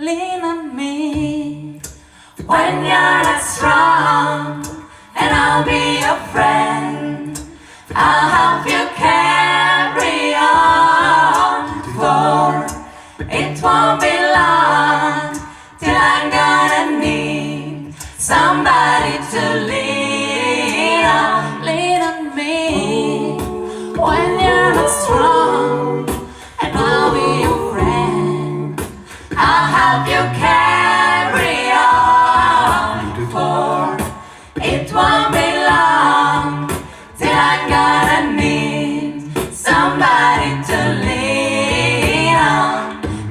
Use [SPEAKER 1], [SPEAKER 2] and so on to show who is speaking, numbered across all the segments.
[SPEAKER 1] lean on me. When you're not strong, and I'll be your friend. I'll help you carry on, for it won't be long till I'm gonna need somebody to lean on me. When you're not strong, and I'll be your friend. I'll help you carry on, for it won't be long till I'm gonna need somebody to lean on.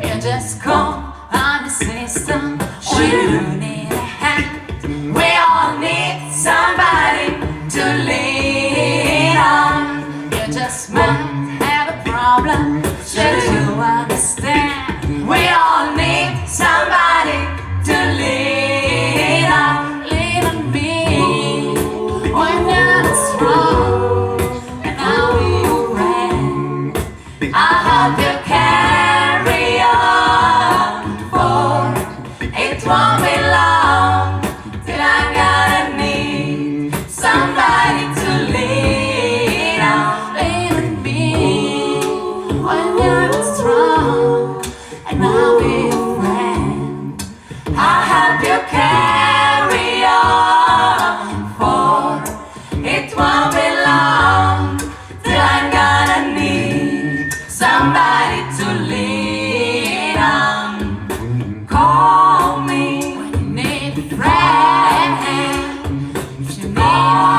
[SPEAKER 1] You just call on the system when you need a hand. We all need somebody to lean on. You just might have a problem, should you understand? We all need somebody to lean on. Lean on me when you're not strong, and I'll be your friend. I'll help you carry on, for it won't be long till I'm gonna need somebody to lean on. Lean on me when you're not strong, and I'll be your friend. I'll help you carry on, for it won't be long till I'm gonna need somebody to lean on. Call me when you need a friend. If you need a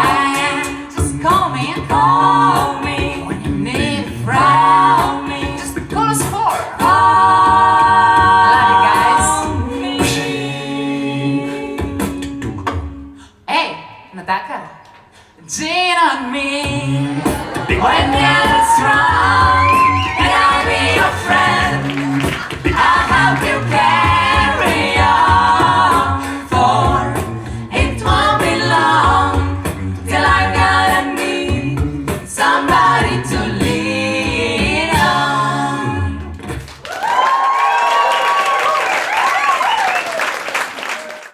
[SPEAKER 1] hand, just call me and call me. When you need a friend, just call us for. Love you guys. Hey, Nataka, lean on me when you're strong.